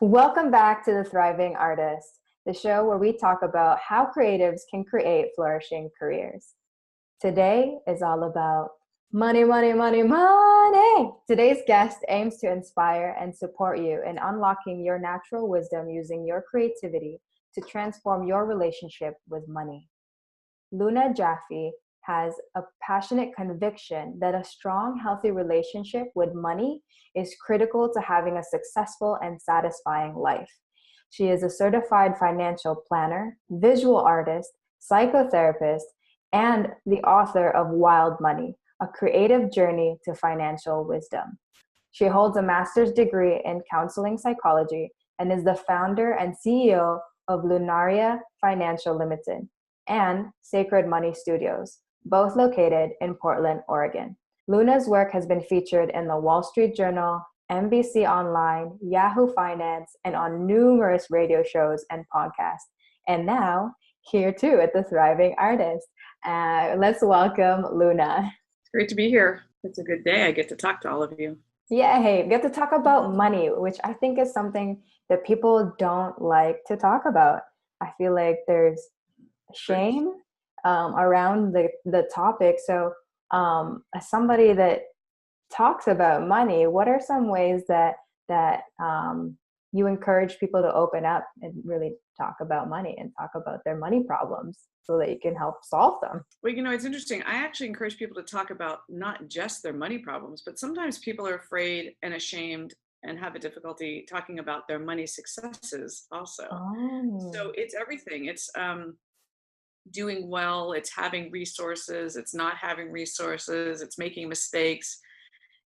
Welcome back to The Thriving Artist, the show where we talk about how creatives can create flourishing careers. Today is all about money, money, money, money. Today's guest aims to inspire and support you in unlocking your natural wisdom using your creativity to transform your relationship with money. Luna Jaffe has a passionate conviction that a strong, healthy relationship with money is critical to having a successful and satisfying life. She is a certified financial planner, visual artist, psychotherapist, and the author of Wild Money, a creative journey to financial wisdom. She holds a master's degree in counseling psychology and is the founder and CEO of Lunaria Financial Limited and Sacred Money Studios, both located in Portland, Oregon. Luna's work has been featured in the Wall Street Journal, NBConline, Yahoo Finance, and on numerous radio shows and podcasts. And now, here too at The Thriving Artist. Let's welcome Luna. It's great to be here. It's a good day. I get to talk to all of you. Yeah, hey, we get to talk about money, which I think is something that people don't like to talk about. I feel like there's shame around the topic. So as somebody that talks about money, what are some ways that you encourage people to open up and really talk about money and talk about their money problems so that you can help solve them? Well, it's interesting. I actually encourage people to talk about not just their money problems, but sometimes people are afraid and ashamed and have a difficulty talking about their money successes also. So it's everything. It's doing well, it's having resources, it's not having resources, it's making mistakes,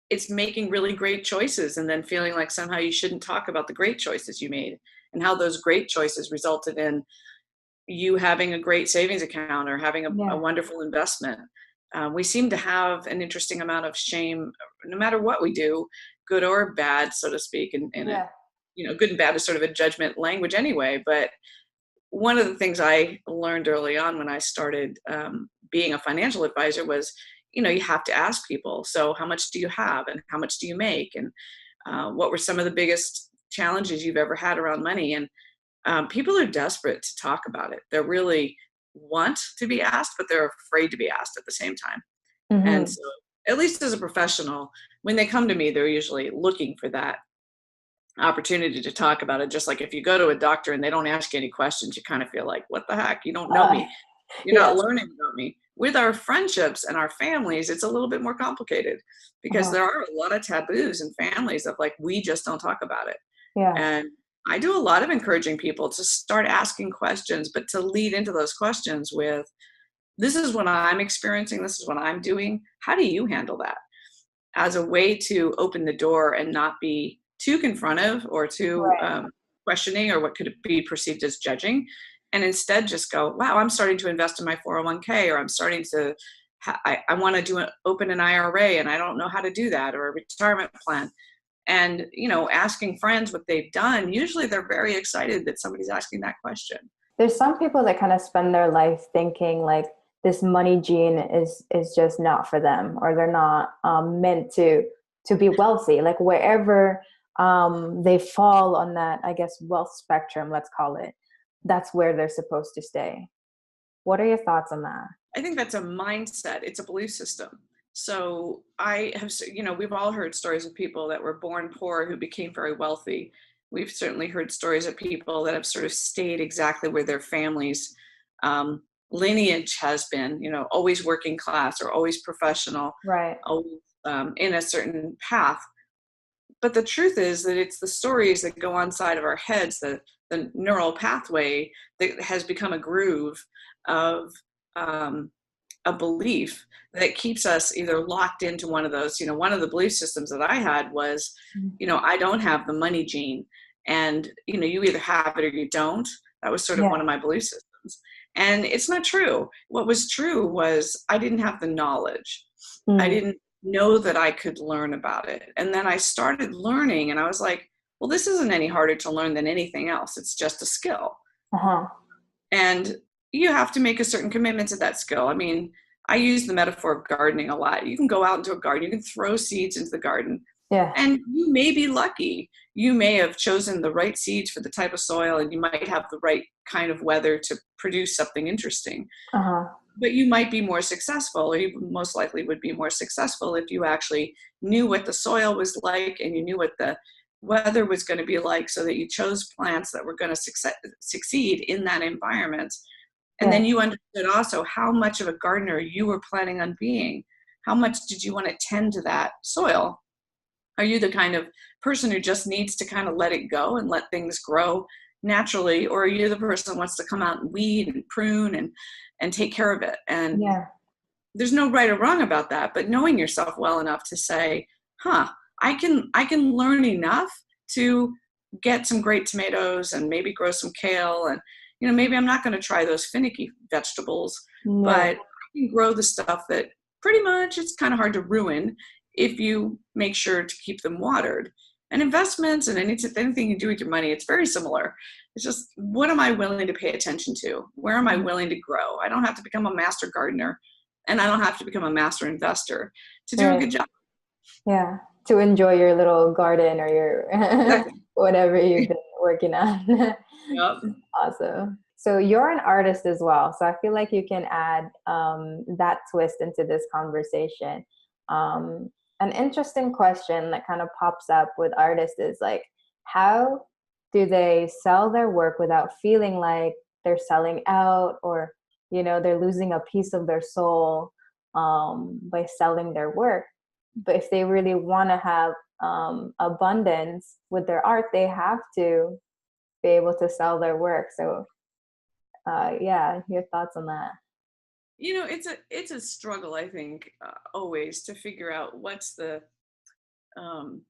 it's making really great choices and then feeling like somehow you shouldn't talk about the great choices you made and how those great choices resulted in you having a great savings account or having a wonderful investment. We seem to have an interesting amount of shame no matter what we do, good or bad, so to speak, and good and bad is sort of a judgment language anyway, but one of the things I learned early on when I started being a financial advisor was, you have to ask people, so how much do you have and how much do you make? And what were some of the biggest challenges you've ever had around money? And people are desperate to talk about it. They really want to be asked, but they're afraid to be asked at the same time. Mm-hmm. And so at least as a professional, when they come to me, they're usually looking for that opportunity to talk about it. Just like if you go to a doctor and they don't ask you any questions, you kind of feel like, what the heck? You don't know me. You're not learning about me. With our friendships and our families, it's a little bit more complicated because there are a lot of taboos in families of like, we just don't talk about it. Yeah. And I do a lot of encouraging people to start asking questions, but to lead into those questions with, this is what I'm experiencing. This is what I'm doing. How do you handle that? As a way to open the door and not be too confrontive or too questioning or what could be perceived as judging, and instead just go, wow, I'm starting to invest in my 401k, or I'm starting to, I want to open an IRA and I don't know how to do that, or a retirement plan. And, asking friends what they've done, usually they're very excited that somebody's asking that question. There's some people that kind of spend their life thinking like this money gene is just not for them, or they're not meant to be wealthy, like wherever they fall on that, I guess, wealth spectrum, let's call it, that's where they're supposed to stay. What are your thoughts on that? I think that's a mindset. It's a belief system. So I have, we've all heard stories of people that were born poor who became very wealthy. We've certainly heard stories of people that have sort of stayed exactly where their family's lineage has been, always working class or always professional, right? Always in a certain path. But the truth is that it's the stories that go on inside of our heads, the neural pathway that has become a groove of a belief that keeps us either locked into one of those. One of the belief systems that I had was, I don't have the money gene, and you either have it or you don't. That was sort of one of my belief systems, and it's not true. What was true was I didn't have the knowledge. I didn't know that I could learn about it. And then I started learning and I was like, well, this isn't any harder to learn than anything else. It's just a skill. And you have to make a certain commitment to that skill. I mean, I use the metaphor of gardening a lot. You can go out into a garden, you can throw seeds into the garden, Yeah. And you may be lucky. You may have chosen the right seeds for the type of soil, and you might have the right kind of weather to produce something interesting. Uh-huh. But you might be more successful, or you most likely would be more successful if you actually knew what the soil was like and you knew what the weather was going to be like, so that you chose plants that were going to succeed in that environment. And Yeah. then you understood also how much of a gardener you were planning on being. How much did you want to tend to that soil? Are you the kind of person who just needs to kind of let it go and let things grow naturally? Or are you the person who wants to come out and weed and prune and take care of it? And Yeah. there's no right or wrong about that, but knowing yourself well enough to say, I can learn enough to get some great tomatoes and maybe grow some kale. And, maybe I'm not going to try those finicky vegetables, Yeah. but I can grow the stuff that pretty much it's kind of hard to ruin if you make sure to keep them watered. And investments and anything you do with your money, it's very similar. It's just, what am I willing to pay attention to? Where am I willing to grow? I don't have to become a master gardener, and I don't have to become a master investor to do a Right. good job. Yeah. To enjoy your little garden or your Exactly. whatever you've been working on. Yep. Awesome. So you're an artist as well. So I feel like you can add that twist into this conversation. An interesting question that kind of pops up with artists is like, how do they sell their work without feeling like they're selling out, or, they're losing a piece of their soul by selling their work? But if they really want to have abundance with their art, they have to be able to sell their work. So yeah, your thoughts on that? It's a struggle, I think, always to figure out um,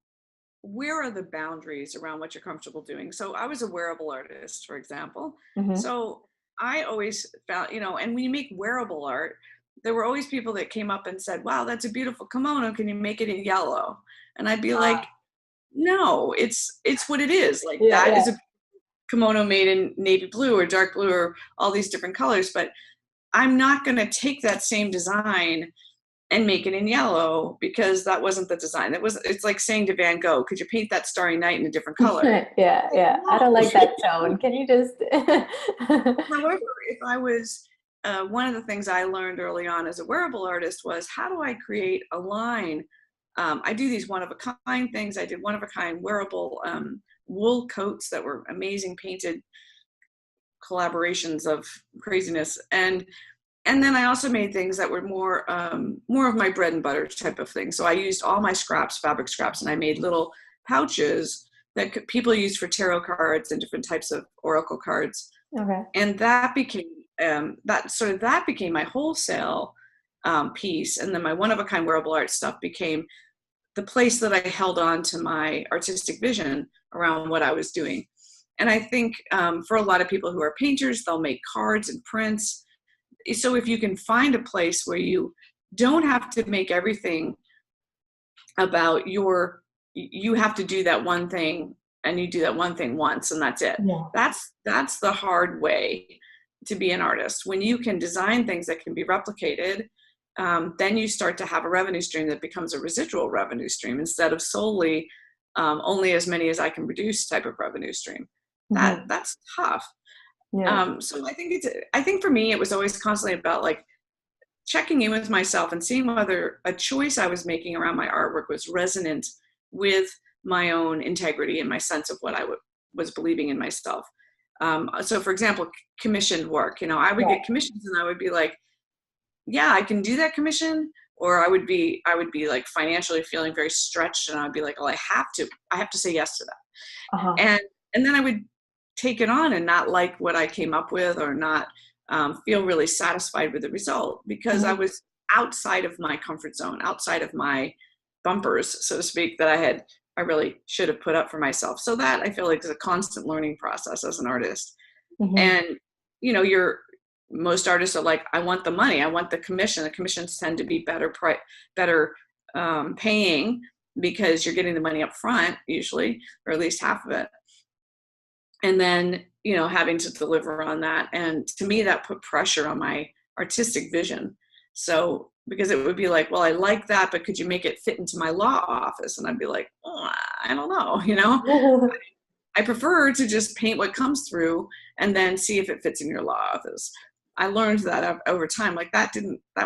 where are the boundaries around what you're comfortable doing. So I was a wearable artist, for example. Mm-hmm. So I always found, and when you make wearable art, there were always people that came up and said, wow, that's a beautiful kimono. Can you make it in yellow? And I'd be like, no, it's what it is. Like, Yeah, that yeah. is a kimono made in navy blue or dark blue or all these different colors, but I'm not going to take that same design and make it in yellow, because that wasn't the design. It's like saying to Van Gogh, could you paint that Starry Night in a different color? Yeah, Like, yeah. I don't no. like that tone. Can you just However, if I was, one of the things I learned early on as a wearable artist was, how do I create a line? I do these one-of-a-kind things. I did one-of-a-kind wearable wool coats that were amazing painted collaborations of craziness. And then I also made things that were more of my bread and butter type of thing. So I used all my fabric scraps, and I made little pouches that people use for tarot cards and different types of oracle cards. Okay. And that became that became my wholesale piece. And then my one-of-a-kind wearable art stuff became the place that I held on to my artistic vision around what I was doing. And I think for a lot of people who are painters, they'll make cards and prints. So if you can find a place where you don't have to make everything about you have to do that one thing, and you do that one thing once and that's it. Yeah. That's the hard way to be an artist. When you can design things that can be replicated, then you start to have a revenue stream that becomes a residual revenue stream, instead of solely only as many as I can produce type of revenue stream. Mm-hmm. That's tough. Yeah. So I think for me, it was always constantly about like checking in with myself and seeing whether a choice I was making around my artwork was resonant with my own integrity and my sense of what I was believing in myself. So for example, commissioned work, I would get commissions and I would be like, yeah, I can do that commission. Or I would be like financially feeling very stretched, and I'd be like, well, I have to say yes to that. Uh-huh. And then I would take it on and not like what I came up with, or not feel really satisfied with the result, because I was outside of my comfort zone, outside of my bumpers, so to speak, that I really should have put up for myself. So that I feel like is a constant learning process as an artist. Mm-hmm. And most artists are like, I want the money, I want the commission. The commissions tend to be better paying, because you're getting the money up front usually, or at least half of it. And then, having to deliver on that. And to me, that put pressure on my artistic vision. So because it would be like, well, I like that, but could you make it fit into my law office? And I'd be like, oh, I don't know, I prefer to just paint what comes through and then see if it fits in your law office. I learned that over time, like that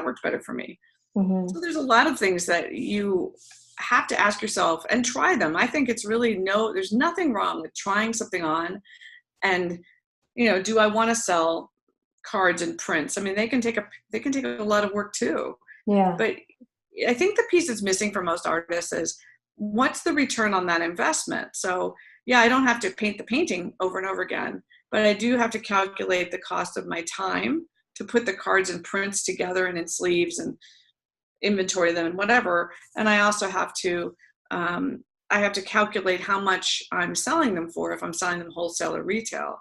worked better for me. So there's a lot of things that you have to ask yourself and try them. I think it's really there's nothing wrong with trying something on and, do I want to sell cards and prints? I mean, they can take a lot of work too. Yeah. But I think the piece that's missing for most artists is what's the return on that investment? So yeah, I don't have to paint the painting over and over again, but I do have to calculate the cost of my time to put the cards and prints together and in sleeves and inventory them and whatever. And I also have to, calculate how much I'm selling them for, if I'm selling them wholesale or retail,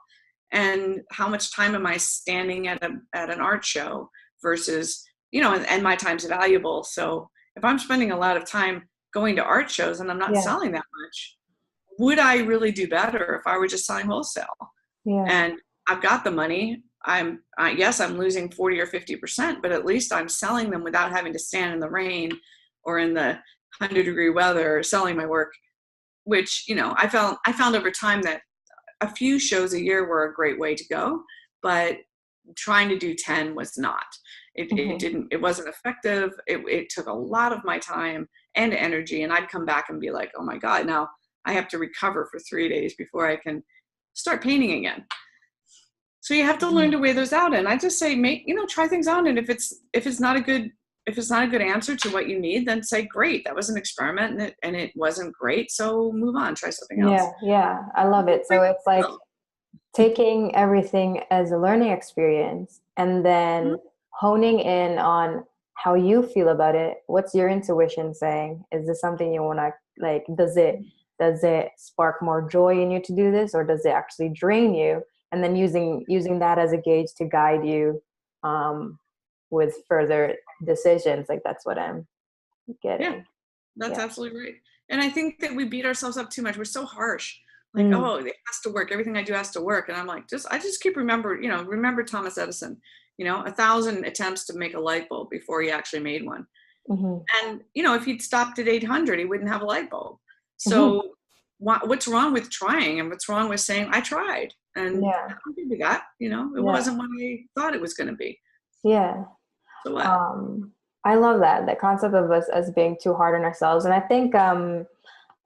and how much time am I standing at an art show versus, and my time's valuable. So if I'm spending a lot of time going to art shows and I'm not selling that much, would I really do better if I were just selling wholesale? Yeah. And I've got the money. Yes, I'm losing 40 or 50%, but at least I'm selling them without having to stand in the rain or in the 100-degree weather selling my work, which, I found over time that a few shows a year were a great way to go, but trying to do 10 was not. It wasn't effective. It took a lot of my time and energy, and I'd come back and be like, oh my God, now I have to recover for 3 days before I can start painting again. So you have to learn to weigh those out. And I just say, try things out. And if it's not a good answer to what you need, then say, great, that was an experiment and it wasn't great. So move on, try something else. Yeah. I love it. So it's like taking everything as a learning experience and then honing in on how you feel about it. What's your intuition saying? Is this something you want to like, does it spark more joy in you to do this, or does it actually drain you? And then using that as a gauge to guide you with further decisions. Like that's what I'm getting. Yeah, that's absolutely right. And I think that we beat ourselves up too much. We're so harsh. Like, oh, it has to work. Everything I do has to work. And I'm like, I just keep remember Thomas Edison, 1,000 attempts to make a light bulb before he actually made one. And, if he'd stopped at 800, he wouldn't have a light bulb. So what's wrong with trying, and what's wrong with saying I tried? And I'm happy with that. It wasn't what I thought it was going to be. Yeah. So what? I love that concept of us as being too hard on ourselves. And I think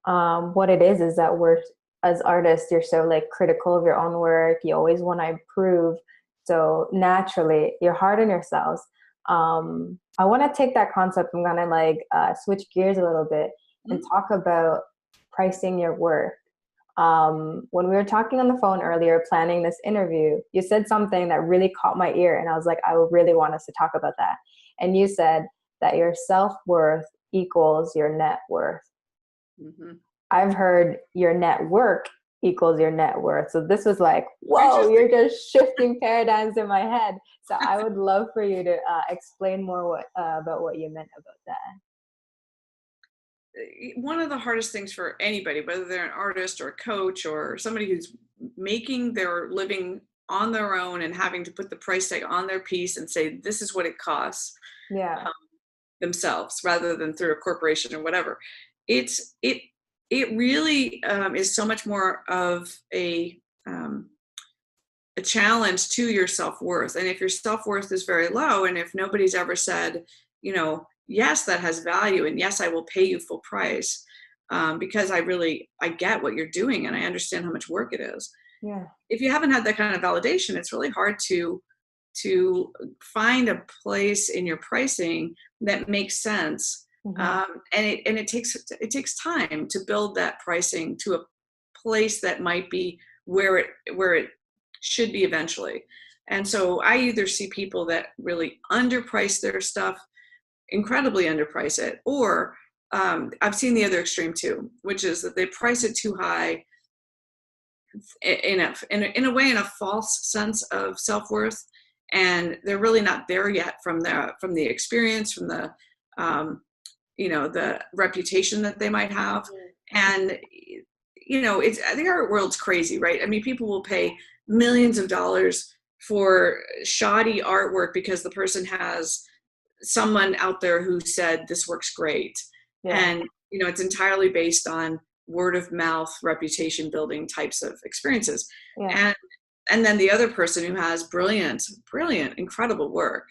what it is that we're, as artists, you're so like critical of your own work. You always want to improve. So naturally, you're hard on yourselves. I want to take that concept. I'm going to switch gears a little bit and talk about pricing your work. When we were talking on the phone earlier, planning this interview, you said something that really caught my ear. And I was like, I really want us to talk about that. And you said that your self-worth equals your net worth. I've heard your network equals your net worth. So this was like, whoa, you're just shifting paradigms in my head. So I would love for you to explain more about what you meant about that. One of the hardest things for anybody, whether they're an artist or a coach or somebody who's making their living on their own and having to put the price tag on their piece and say, this is what it costs themselves, rather than through a corporation or whatever. It really is so much more of a challenge to your self-worth. And if your self-worth is very low, and if nobody's ever said, yes, that has value, and yes, I will pay you full price because I get what you're doing and I understand how much work it is. Yeah. If you haven't had that kind of validation, it's really hard to find a place in your pricing that makes sense. And it takes time to build that pricing to a place that might be where it should be eventually. And so I either see people that really underprice their stuff, incredibly underprice it, or I've seen the other extreme too, which is that they price it too high in a way, in a false sense of self-worth, and they're really not there yet from the experience, from the the reputation that they might have. And I think our world's crazy, right? I mean, people will pay millions of dollars for shoddy artwork because the person has someone out there who said this works great. Yeah. And, it's entirely based on word of mouth, reputation building types of experiences. Yeah. And then the other person who has brilliant, incredible work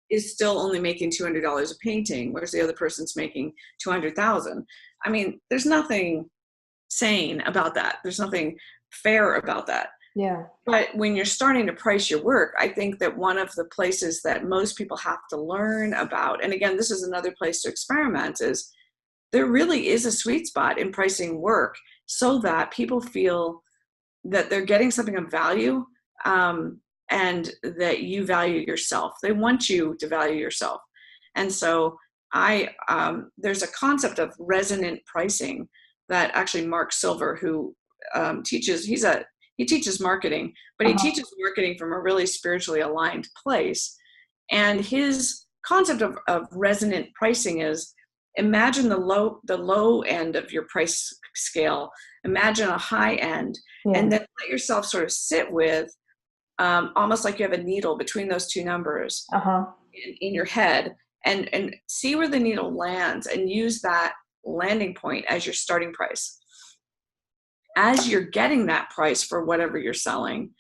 is still only making $200 a painting, whereas the other person's making 200,000. I mean, there's nothing sane about that. There's nothing fair about that. Yeah. But when you're starting to price your work, I think that one of the places that most people have to learn about, and again, this is another place to experiment, is there really is a sweet spot in pricing work so that people feel that they're getting something of value, and that you value yourself. They want you to value yourself. And so there's a concept of resonant pricing that actually Mark Silver, who teaches, he teaches marketing, but he teaches marketing from a really spiritually aligned place. And his concept of resonant pricing is, imagine the low end of your price scale, imagine a high end, and then let yourself sort of sit with, almost like you have a needle between those two numbers in your head, and see where the needle lands, and use that landing point as your starting price. As you're getting that price for whatever you're selling,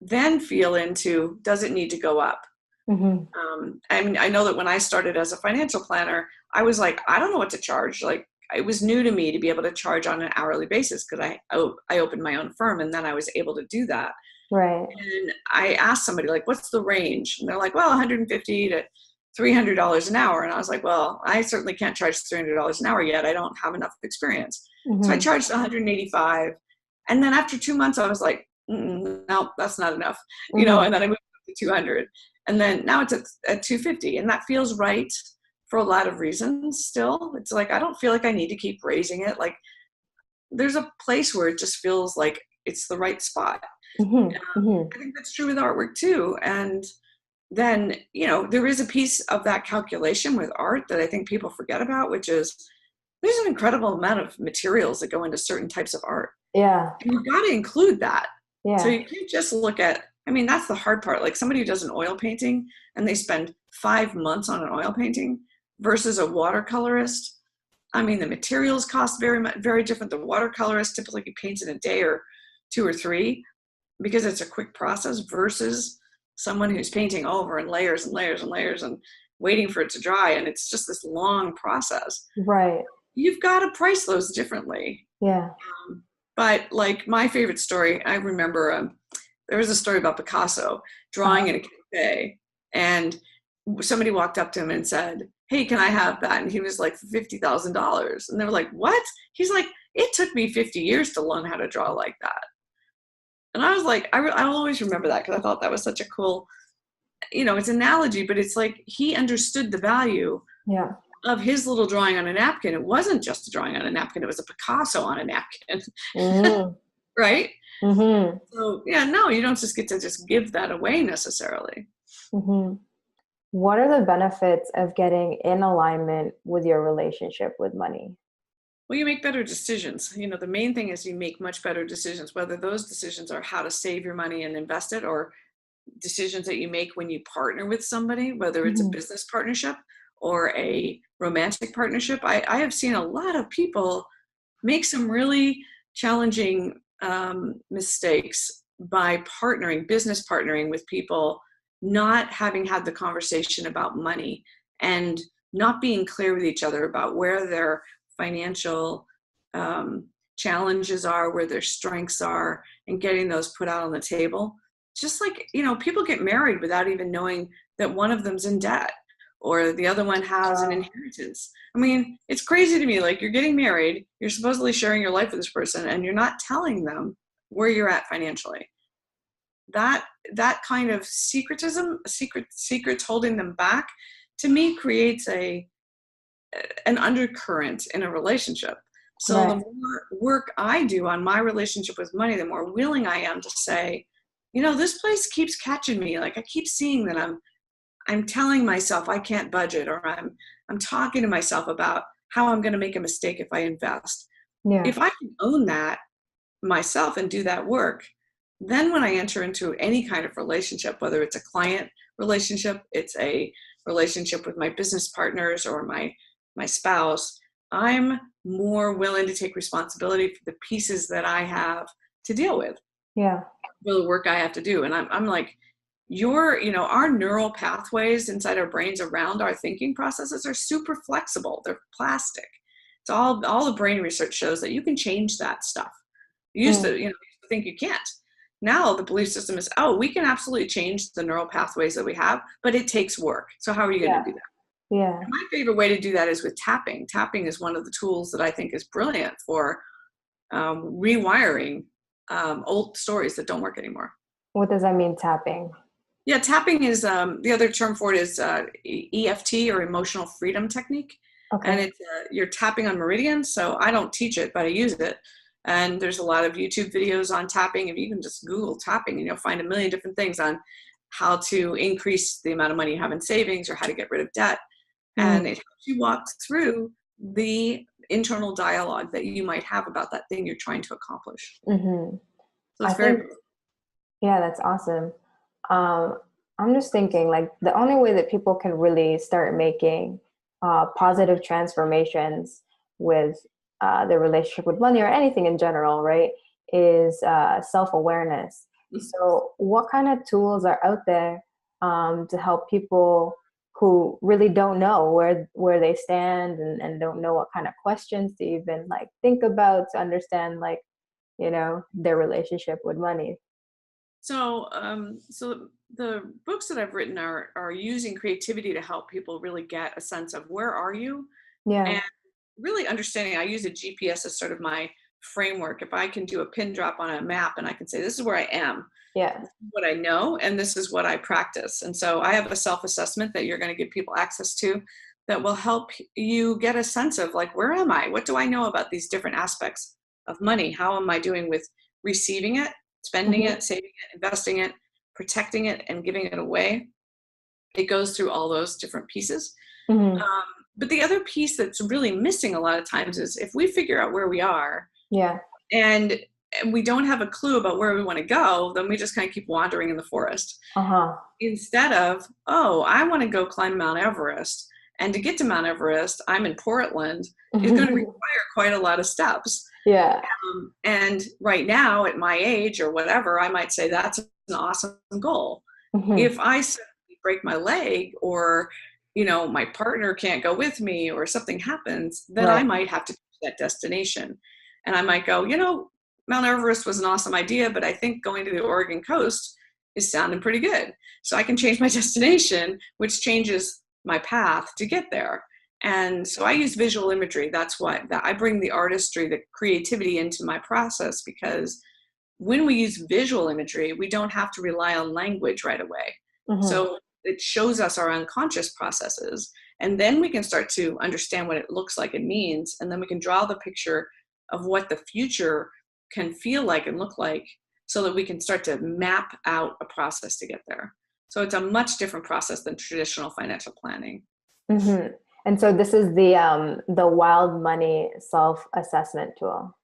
then feel into, does it need to go up? I mean, I know that when I started as a financial planner, I was like, I don't know what to charge. Like, it was new to me to be able to charge on an hourly basis, because I opened my own firm, and then I was able to do that. Right. And I asked somebody, like, what's the range? And they're like, well, $150 to $300 an hour. And I was like, well, I certainly can't charge $300 an hour yet. I don't have enough experience. So I charged $185. And then after 2 months, I was like, no, that's not enough, and then I moved up to $200. And then now it's at $250. And that feels right for a lot of reasons still. It's like, I don't feel like I need to keep raising it. Like, there's a place where it just feels like it's the right spot. I think that's true with artwork too. And then, there is a piece of that calculation with art that I think people forget about, which is there's an incredible amount of materials that go into certain types of art. Yeah. And you've got to include that. Yeah. So you can't just look at, that's the hard part. Like, somebody who does an oil painting and they spend 5 months on an oil painting versus a watercolorist. The materials cost very different. The watercolorist typically paints in a day or 2 or 3 because it's a quick process, versus someone who's painting over and layers and layers and layers and waiting for it to dry. And it's just this long process. Right. You've got to price those differently. Yeah. But like, my favorite story, I remember there was a story about Picasso drawing in a cafe, and somebody walked up to him and said, hey, can I have that? And he was like, $50,000. And they were like, what? He's like, it took me 50 years to learn how to draw like that. And I was like, I'll always remember that, because I thought that was such a cool, it's an analogy, but it's like, he understood the value of his little drawing on a napkin. It wasn't just a drawing on a napkin. It was a Picasso on a napkin. Right? So no, you don't just get to just give that away necessarily. What are the benefits of getting in alignment with your relationship with money? Well, you make better decisions. The main thing is you make much better decisions, whether those decisions are how to save your money and invest it, or decisions that you make when you partner with somebody, whether it's a business partnership or a romantic partnership. I have seen a lot of people make some really challenging mistakes by business partnering with people, not having had the conversation about money, and not being clear with each other about where their financial challenges are, where their strengths are, and getting those put out on the table. Just like, people get married without even knowing that one of them's in debt or the other one has an inheritance. It's crazy to me. Like, you're getting married, you're supposedly sharing your life with this person, and you're not telling them where you're at financially. That kind of secretism, secrets holding them back, to me creates an undercurrent in a relationship. So the more work I do on my relationship with money, the more willing I am to say, this place keeps catching me. Like, I keep seeing that I'm telling myself I can't budget, or I'm talking to myself about how I'm going to make a mistake if I invest. If I can own that myself and do that work, then when I enter into any kind of relationship, whether it's a client relationship, it's a relationship with my business partners or my spouse, I'm more willing to take responsibility for the pieces that I have to deal with. Yeah. For the work I have to do. And I'm like, our neural pathways inside our brains around our thinking processes are super flexible. They're plastic. It's all the brain research shows that you can change that stuff. You used to think you can't. Now the belief system is, we can absolutely change the neural pathways that we have, but it takes work. So how are you going to do that? Yeah. And my favorite way to do that is with tapping. Tapping is one of the tools that I think is brilliant for rewiring old stories that don't work anymore. What does that mean, tapping? Yeah, tapping is the other term for it is EFT, or emotional freedom technique. Okay. And it's you're tapping on meridians. So I don't teach it, but I use it. And there's a lot of YouTube videos on tapping. If you can just Google tapping, and you'll find a million different things on how to increase the amount of money you have in savings or how to get rid of debt. And it helps you walk through the internal dialogue that you might have about that thing you're trying to accomplish. Mm-hmm. So it's yeah, that's awesome. I'm just thinking, like, the only way that people can really start making positive transformations with their relationship with money or anything in general, right, is self-awareness. Mm-hmm. So what kind of tools are out there to help people who really don't know where they stand and don't know what kind of questions to even like think about to understand, like, their relationship with money? So the books that I've written are using creativity to help people really get a sense of where are you? Yeah. And really understanding, I use a GPS as sort of my framework. If I can do a pin drop on a map and I can say, this is where I am. Yeah. This is what I know, and this is what I practice. And so I have a self-assessment that you're going to give people access to that will help you get a sense of, like, where am I? What do I know about these different aspects of money? How am I doing with receiving it, spending it, saving it, investing it, protecting it, and giving it away? It goes through all those different pieces. But the other piece that's really missing a lot of times is if we figure out where we are, and we don't have a clue about where we want to go, then we just kind of keep wandering in the forest. Instead of, I want to go climb Mount Everest. And to get to Mount Everest, I'm in Portland, is going to require quite a lot of steps. Yeah. And right now, at my age or whatever, I might say that's an awesome goal. If I suddenly break my leg, or my partner can't go with me, or something happens, then I might have to reach that destination. And I might go, Mount Everest was an awesome idea, but I think going to the Oregon coast is sounding pretty good. So I can change my destination, which changes my path to get there. And so I use visual imagery. That's why I bring the artistry, the creativity into my process, because when we use visual imagery, we don't have to rely on language right away. So it shows us our unconscious processes, and then we can start to understand what it looks like and means, and then we can draw the picture of what the future can feel like and look like, so that we can start to map out a process to get there. So it's a much different process than traditional financial planning. And so this is the Wild Money self-assessment tool.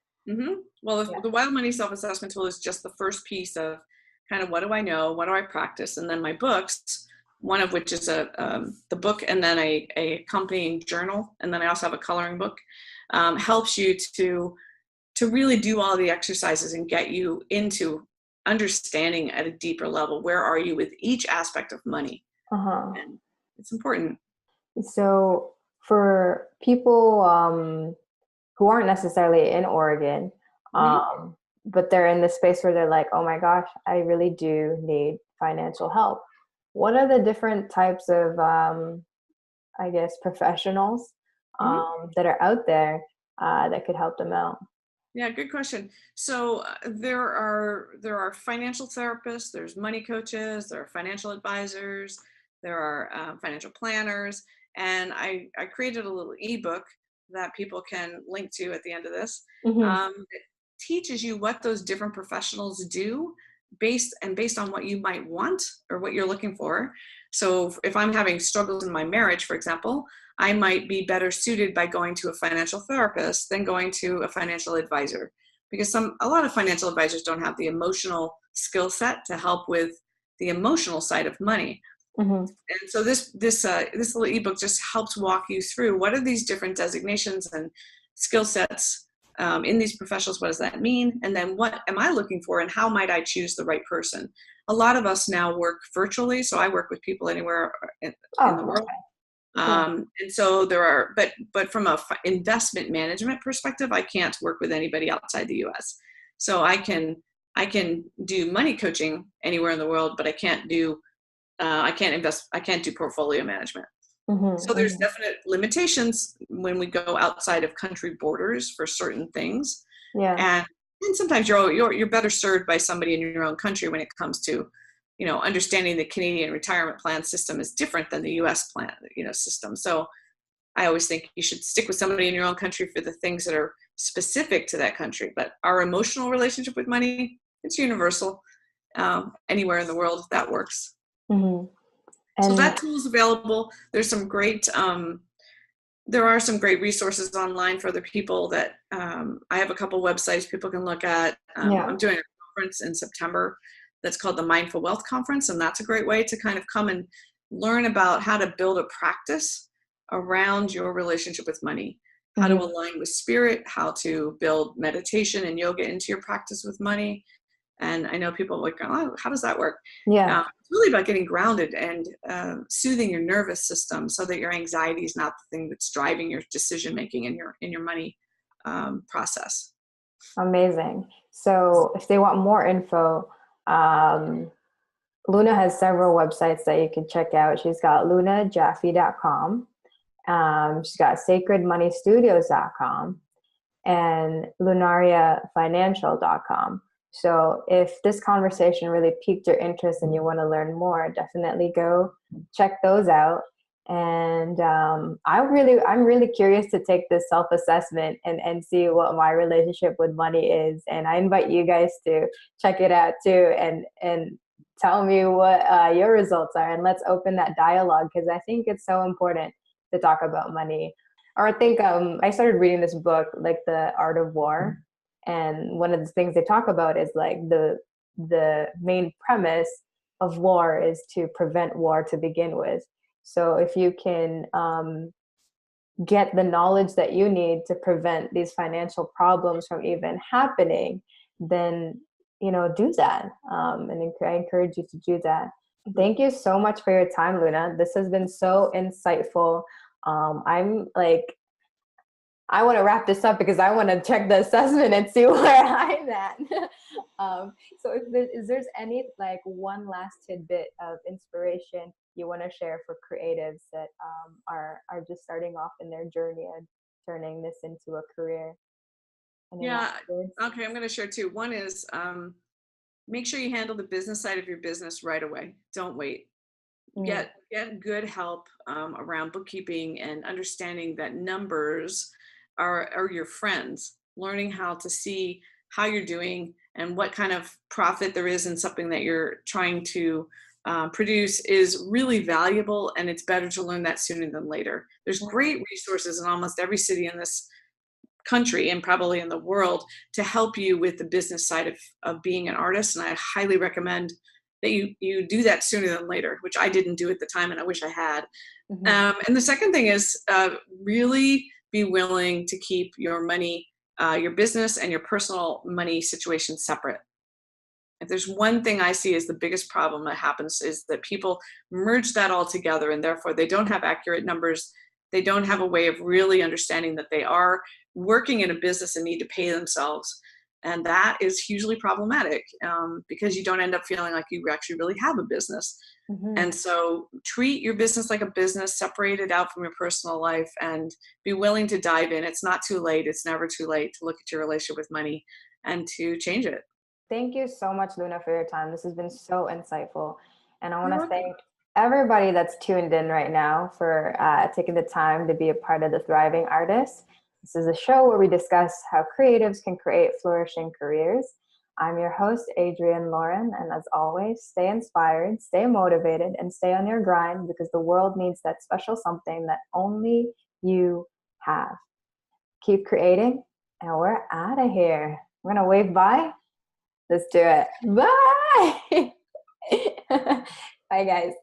Well, the Wild Money self-assessment tool is just the first piece of kind of, what do I know? What do I practice? And then my books, one of which is the book, and then a accompanying journal. And then I also have a coloring book, helps you to really do all the exercises and get you into understanding at a deeper level, where are you with each aspect of money? And it's important. So for people who aren't necessarily in Oregon, but they're in the space where they're like, oh my gosh, I really do need financial help, what are the different types of, I guess, professionals that are out there that could help them out? Yeah, good question. So there are financial therapists, there's money coaches, there are financial advisors, there are financial planners, and I created a little ebook that people can link to at the end of this. It teaches you what those different professionals do based on what you might want or what you're looking for. So if I'm having struggles in my marriage, for example, I might be better suited by going to a financial therapist than going to a financial advisor, because a lot of financial advisors don't have the emotional skill set to help with the emotional side of money. Mm-hmm. And so this little ebook just helps walk you through what are these different designations and skill sets in these professionals. What does that mean? And then what am I looking for, and how might I choose the right person? A lot of us now work virtually, so I work with people anywhere in the world. And so there are, but from a investment management perspective, I can't work with anybody outside the U.S. So I can do money coaching anywhere in the world, but I can't do portfolio management. Mm-hmm. So there's definite limitations when we go outside of country borders for certain things. Yeah. And sometimes you're better served by somebody in your own country when it comes to, understanding the Canadian retirement plan system is different than the US plan, system. So I always think you should stick with somebody in your own country for the things that are specific to that country. But our emotional relationship with money, it's universal. Anywhere in the world, that works. Mm-hmm. So that tool is available. There's some great, there are some great resources online for other people that I have a couple websites people can look at. I'm doing a conference in September that's called the Mindful Wealth Conference, and that's a great way to kind of come and learn about how to build a practice around your relationship with money, how to align with spirit, how to build meditation and yoga into your practice with money. And I know people like, oh, how does that work? Yeah. It's really about getting grounded and soothing your nervous system so that your anxiety is not the thing that's driving your decision making in your money process. Amazing. So if they want more info, Luna has several websites that you can check out. She's got lunajaffe.com. She's got sacredmoneystudios.com and lunariafinancial.com. So if this conversation really piqued your interest and you want to learn more, definitely go check those out. And I'm really curious to take this self-assessment and see what my relationship with money is. And I invite you guys to check it out too and tell me what your results are. And let's open that dialogue, because I think it's so important to talk about money. Or I think I started reading this book, like The Art of War. And one of the things they talk about is like the main premise of war is to prevent war to begin with. So if you can get the knowledge that you need to prevent these financial problems from even happening, then, do that. And I encourage you to do that. Thank you so much for your time, Luna. This has been so insightful. I want to wrap this up because I want to check the assessment and see where I'm at. So if there's any like one last tidbit of inspiration you want to share for creatives that are just starting off in their journey and turning this into a career. Yeah. Okay. I'm going to share two. One is make sure you handle the business side of your business right away. Don't wait. Get good help around bookkeeping and understanding that numbers are your friends. Learning how to see how you're doing and what kind of profit there is in something that you're trying to produce is really valuable, and it's better to learn that sooner than later. There's great resources in almost every city in this country and probably in the world to help you with the business side of being an artist, and I highly recommend that you do that sooner than later, which I didn't do at the time and I wish I had. And the second thing is really be willing to keep your money, your business and your personal money situation separate. If there's one thing I see as the biggest problem that happens is that people merge that all together, and therefore they don't have accurate numbers. They don't have a way of really understanding that they are working in a business and need to pay themselves. And that is hugely problematic because you don't end up feeling like you actually really have a business. And so treat your business like a business, separate it out from your personal life, and be willing to dive in. It's not too late. It's never too late to look at your relationship with money and to change it. Thank you so much, Luna, for your time. This has been so insightful. And I want to thank everybody that's tuned in right now for taking the time to be a part of the Thriving Artist. This is a show where we discuss how creatives can create flourishing careers. I'm your host, Adrienne Lauren, and as always, stay inspired, stay motivated, and stay on your grind, because the world needs that special something that only you have. Keep creating, and we're out of here. We're going to wave bye. Let's do it. Bye. Bye, guys.